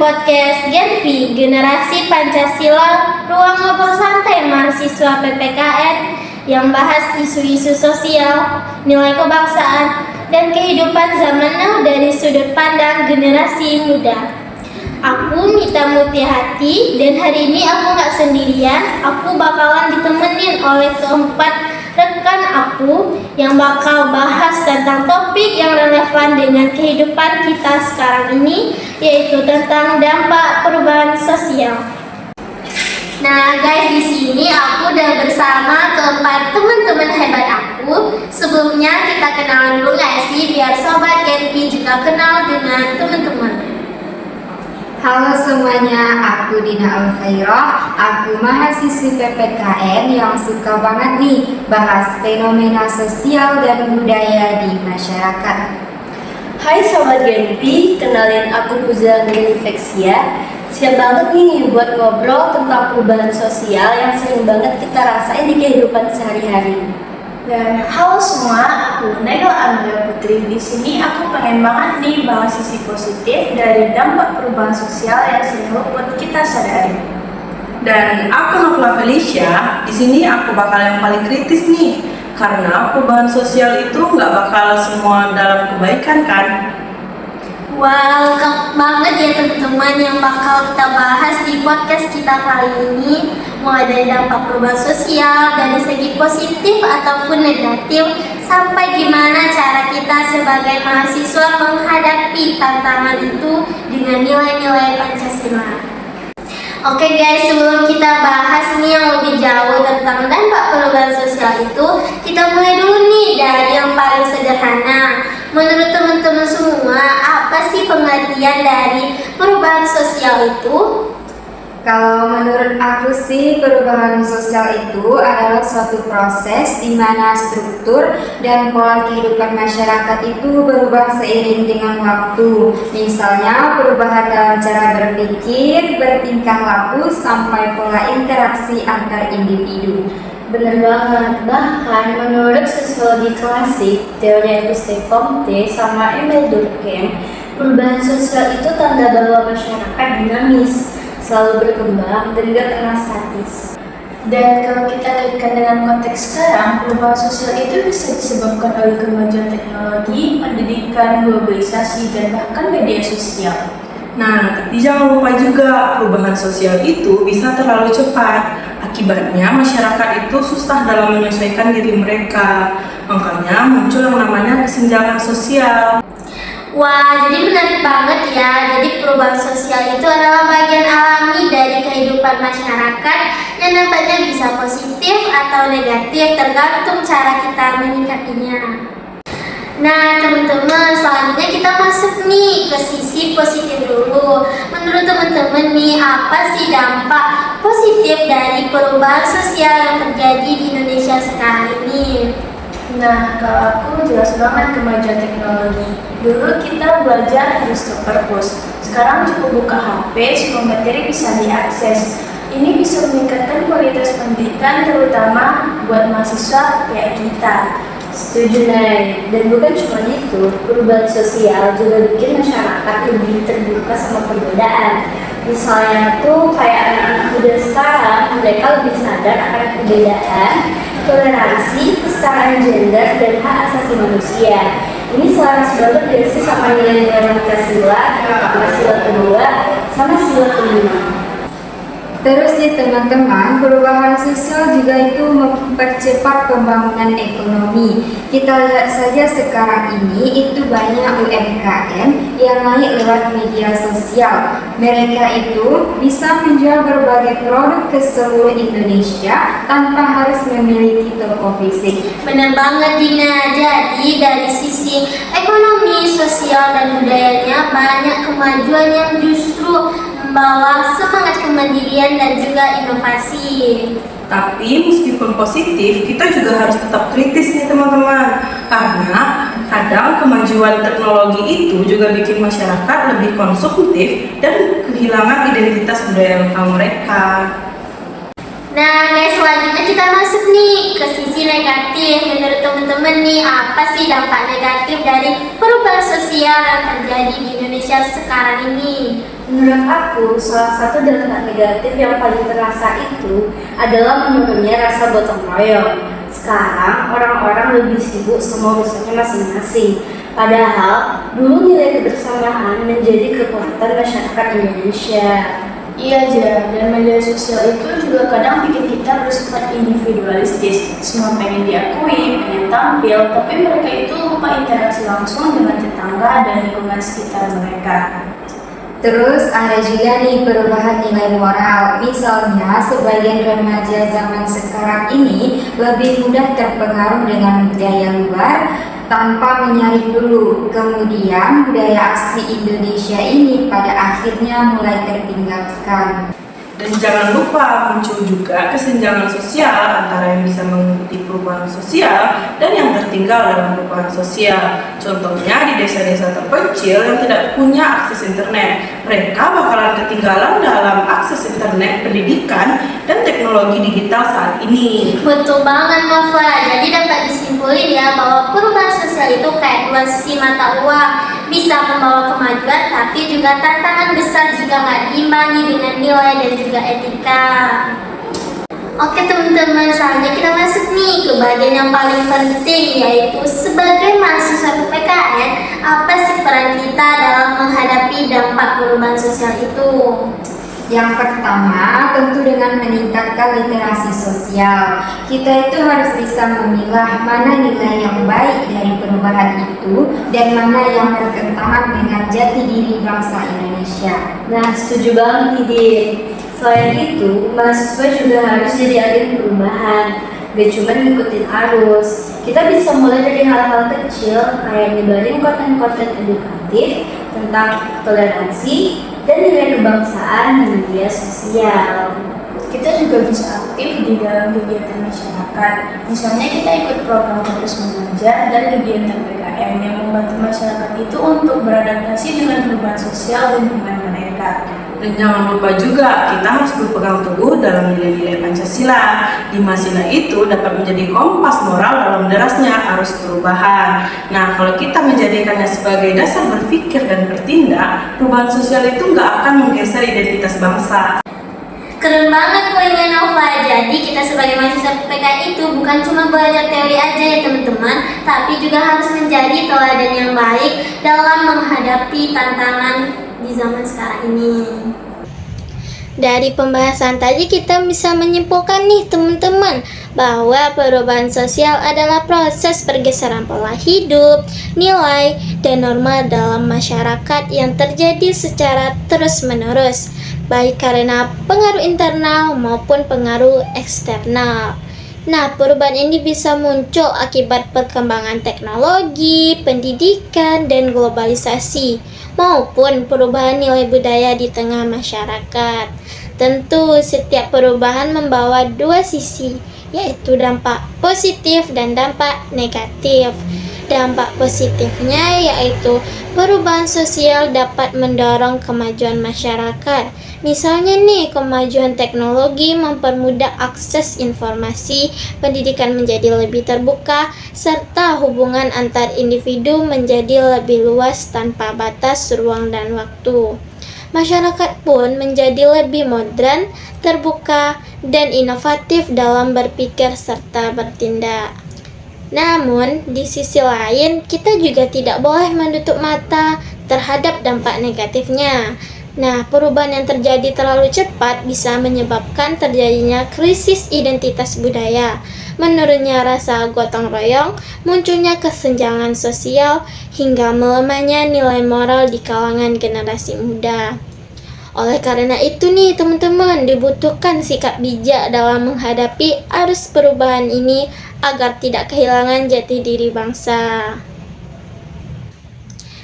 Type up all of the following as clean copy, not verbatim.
podcast Genpi Generasi Pancasila, ruang ngobrol santai mahasiswa PPKN yang bahas isu-isu sosial, nilai kebangsaan, dan kehidupan zaman now dari sudut pandang generasi muda. Aku Mita Mutiahati dan hari ini aku gak sendirian, aku bakalan ditemenin oleh keempat rekan aku yang bakal bahas tentang topik yang relevan dengan kehidupan kita sekarang ini, yaitu tentang dampak perubahan sosial. Nah guys, di sini aku udah bersama keempat teman-teman hebat aku. Sebelumnya kita kenalan dulu gak sih, biar sobat Genpi juga kenal dengan teman-teman. Halo semuanya, aku Dina Al-Khairah. Aku mahasiswi PPKN yang suka banget nih bahas fenomena sosial dan budaya di masyarakat. Hai Sobat Genpi, kenalin aku Puzan Infeksia. Siap banget nih buat ngobrol tentang perubahan sosial yang sering banget kita rasain di kehidupan sehari-hari. Dan halo semua, aku Naila Andrea Putri. Di sini aku pengen banget nih bahas sisi positif dari dampak perubahan sosial yang sering luput kita sadari. Dan aku Novla Felicia. Di sini aku bakal yang paling kritis nih, karena perubahan sosial itu nggak bakal semua dalam kebaikan kan? Wow, lengkap banget ya teman-teman yang bakal kita bahas di podcast kita kali ini. Mulai dari dampak perubahan sosial dari segi positif ataupun negatif, sampai gimana cara kita sebagai mahasiswa menghadapi tantangan itu dengan nilai-nilai Pancasila. Oke guys, sebelum kita bahas nih yang lebih jauh tentang dampak perubahan sosial itu, kita mulai dulu nih dari yang paling sederhana. Menurut teman-teman semua, apa sih pengertian dari perubahan sosial itu? Kalau menurut aku sih, perubahan sosial itu adalah suatu proses di mana struktur dan pola kehidupan masyarakat itu berubah seiring dengan waktu. Misalnya perubahan dalam cara berpikir, bertingkah laku, sampai pola interaksi antar individu. Bener banget, bahkan menurut sosiologi klasik, teori Auguste Comte sama Emile Durkheim, perubahan sosial itu tanda bahwa masyarakat dinamis, selalu berkembang dan gak pernah statis. Dan kalau kita kaitkan dengan konteks sekarang, perubahan sosial itu bisa disebabkan oleh kemajuan teknologi, pendidikan, globalisasi, dan bahkan media sosial. Nah, tapi jangan lupa juga perubahan sosial itu bisa terlalu cepat. Akibatnya masyarakat itu susah dalam menyesuaikan diri mereka. Makanya muncul yang namanya kesenjangan sosial. Wah, jadi menarik banget ya. Jadi perubahan sosial itu adalah bagian alami dari kehidupan masyarakat yang nampaknya bisa positif atau negatif tergantung cara kita menyikapinya. Nah teman-teman, selanjutnya kita masuk nih ke sisi positif dulu. Menurut teman-teman nih, apa sih dampak positif dari perubahan sosial yang terjadi di Indonesia sekarang ini? Nah, kalau aku jelas banget kemajuan teknologi. Dulu kita belajar harus ke perpus. Sekarang cukup buka HP, semua materi bisa diakses. Ini bisa meningkatkan kualitas pendidikan terutama buat mahasiswa kayak kita. Setuju Nay, dan bukan cuma itu, perubahan sosial juga bikin masyarakat lebih terbuka sama perbedaan. Misalnya tuh kayak anak muda sekarang, mereka lebih sadar akan perbedaan, toleransi, kesetaraan gender, dan hak asasi manusia. Ini selaras banget dari sih sama nilai-nilai Pancasila, terutama sila kedua sama sila kelima. Terus nih teman-teman, perubahan sosial juga itu mempercepat pembangunan ekonomi. Kita lihat saja sekarang ini itu banyak UMKM yang naik lewat media sosial. Mereka itu bisa menjual berbagai produk ke seluruh Indonesia tanpa harus memiliki toko fisik. Benar banget Dina, jadi dari sisi ekonomi, sosial, dan budayanya banyak kemajuan yang justru membawa semangat kemandirian dan juga inovasi. Tapi meskipun positif, kita juga harus tetap kritis nih teman-teman. Karena kadang kemajuan teknologi itu juga bikin masyarakat lebih konsumtif dan kehilangan identitas budaya lokal mereka. Nah guys, selanjutnya kita masuk nih ke sisi negatif. Menurut teman-teman nih, apa sih dampak negatif dari perubahan sosial yang terjadi di Indonesia sekarang ini? Menurut aku, salah satu dampak negatif yang paling terasa itu adalah menurunnya rasa gotong royong. Sekarang orang-orang lebih sibuk sama urusannya masing-masing. Padahal dulu nilai kebersamaan menjadi kekuatan masyarakat Indonesia. Iya, Jar, dan media sosial itu juga kadang bikin kita bersifat individualistis. Semua pengen diakui, pengen tampil, tapi mereka itu lupa interaksi langsung dengan tetangga dan lingkungan sekitar mereka. Terus ada juga nih perubahan nilai moral. Misalnya sebagian remaja zaman sekarang ini lebih mudah terpengaruh dengan budaya luar tanpa menyaring dulu. Kemudian budaya asli Indonesia ini pada akhirnya mulai tertinggalkan. Dan jangan lupa muncul juga kesenjangan sosial antara yang bisa mengikuti perubahan sosial dan yang tertinggal dalam perubahan sosial. Contohnya di desa-desa terpencil yang tidak punya akses internet, mereka bakalan ketinggalan dalam akses internet, pendidikan, dan teknologi digital saat ini. Betul banget, Nova. Jadi dapat disimpulkan ya bahwa perubahan sosial itu kayak dua sisi mata uang, bisa membawa kemajuan tapi juga tantangan besar jika nggak diimbangi dengan nilai dan juga etika. Oke teman-teman, selanjutnya kita masuk nih ke bagian yang paling penting, yaitu sebagai mahasiswa PPKN, apa sih peran kita dalam menghadapi dampak perubahan sosial itu? Yang pertama, tentu dengan meningkatkan literasi sosial. Kita itu harus bisa memilah mana nilai yang baik dari perubahan itu dan mana yang bertentangan dengan jati diri bangsa Indonesia. Nah, setuju banget nih, Din. Selain itu, mahasiswa juga harus jadi agen perubahan. Gak cuma ngikutin arus. Kita bisa mulai dari hal-hal kecil kayak nyebarin konten-konten edukatif tentang toleransi dan nilai kebangsaan di media sosial. Kita juga bisa aktif di dalam kegiatan masyarakat. Misalnya kita ikut program Terus Mengajar dan kegiatan PKM yang membantu masyarakat itu untuk beradaptasi dengan perubahan sosial lingkungan mereka. Dan jangan lupa juga, kita harus berpegang teguh dalam nilai-nilai Pancasila. 5 sila itu dapat menjadi kompas moral dalam derasnya arus perubahan. Nah, kalau kita menjadikannya sebagai dasar berpikir dan bertindak, perubahan sosial itu nggak akan menggeser identitas bangsa. Keren banget poinnya Nova. Jadi kita sebagai mahasiswa PPKN itu bukan cuma belajar teori aja ya teman-teman, tapi juga harus menjadi teladan yang baik dalam menghadapi tantangan di zaman sekarang ini. Dari pembahasan tadi kita bisa menyimpulkan nih teman-teman bahwa perubahan sosial adalah proses pergeseran pola hidup, nilai, dan norma dalam masyarakat yang terjadi secara terus-menerus, baik karena pengaruh internal maupun pengaruh eksternal. Nah, perubahan ini bisa muncul akibat perkembangan teknologi, pendidikan, dan globalisasi, maupun perubahan nilai budaya di tengah masyarakat. Tentu, setiap perubahan membawa dua sisi, yaitu dampak positif dan dampak negatif. Dampak positifnya yaitu perubahan sosial dapat mendorong kemajuan masyarakat. Misalnya nih, kemajuan teknologi mempermudah akses informasi, pendidikan menjadi lebih terbuka, serta hubungan antar individu menjadi lebih luas tanpa batas ruang dan waktu. Masyarakat pun menjadi lebih modern, terbuka, dan inovatif dalam berpikir serta bertindak. Namun, di sisi lain, kita juga tidak boleh menutup mata terhadap dampak negatifnya. Nah, perubahan yang terjadi terlalu cepat bisa menyebabkan terjadinya krisis identitas budaya, menurunnya rasa gotong royong, munculnya kesenjangan sosial, hingga melemahnya nilai moral di kalangan generasi muda. Oleh karena itu nih teman-teman, dibutuhkan sikap bijak dalam menghadapi arus perubahan ini agar tidak kehilangan jati diri bangsa.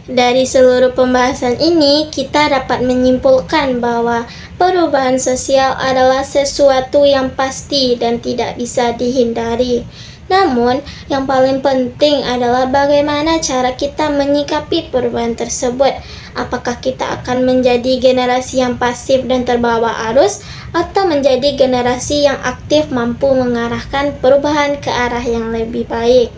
Dari seluruh pembahasan ini, kita dapat menyimpulkan bahwa perubahan sosial adalah sesuatu yang pasti dan tidak bisa dihindari. Namun, yang paling penting adalah bagaimana cara kita menyikapi perubahan tersebut. Apakah kita akan menjadi generasi yang pasif dan terbawa arus, atau menjadi generasi yang aktif mampu mengarahkan perubahan ke arah yang lebih baik.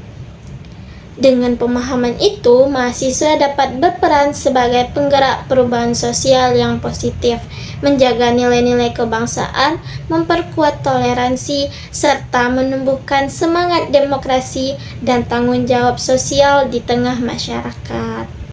Dengan pemahaman itu, mahasiswa dapat berperan sebagai penggerak perubahan sosial yang positif, menjaga nilai-nilai kebangsaan, memperkuat toleransi, serta menumbuhkan semangat demokrasi dan tanggung jawab sosial di tengah masyarakat.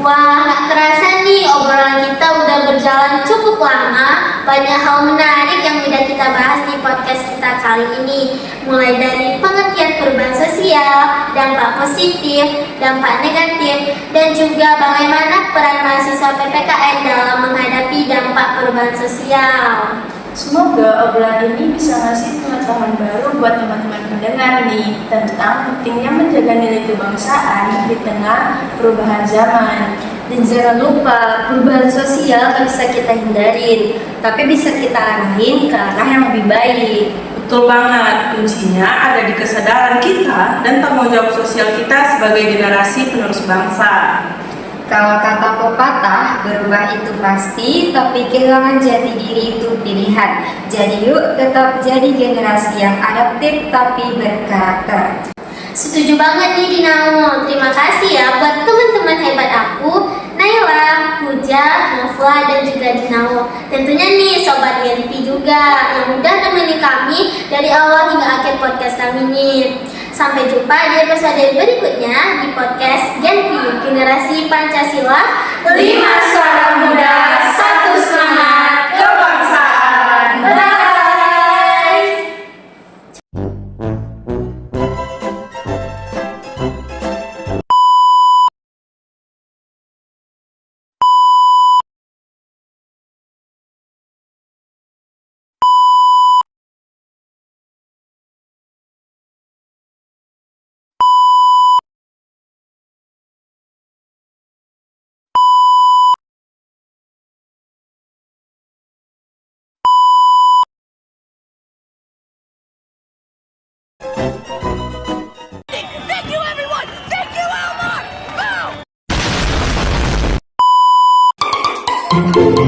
Wah, gak kerasa nih obrolan kita udah berjalan cukup lama. Banyak hal menarik yang udah kita bahas di podcast kita kali ini. Mulai dari pengertian perubahan sosial, dampak positif, dampak negatif, dan juga bagaimana peran mahasiswa PPKN dalam menghadapi dampak perubahan sosial. Semoga obrolan ini bisa ngasih pengetahuan baru buat teman-teman pendengar nih tentang pentingnya menjaga nilai kebangsaan di tengah perubahan zaman. Dan jangan lupa, perubahan sosial tak bisa kita hindarin, tapi bisa kita arahin ke arah yang lebih baik. Betul banget, kuncinya ada di kesadaran kita dan tanggung jawab sosial kita sebagai generasi penerus bangsa. Kalau kata pepatah, berubah itu pasti, tapi kehilangan jati diri itu pilihan. Jadi yuk tetap jadi generasi yang adaptif tapi berkarakter. Setuju banget nih Dinamo. Terima kasih ya buat teman-teman hebat aku, Naila, Puja, Nafla, dan juga Dinamo. Tentunya nih Sobat Genpi juga yang udah nemenin kami dari awal hingga akhir podcast kami nih. Sampai jumpa di episode berikutnya di podcast Genpi, Generasi Pancasila 5 Suara Muda, 1 Semangat Kebangsaan. Bye! Thank you, Elmore! Boom!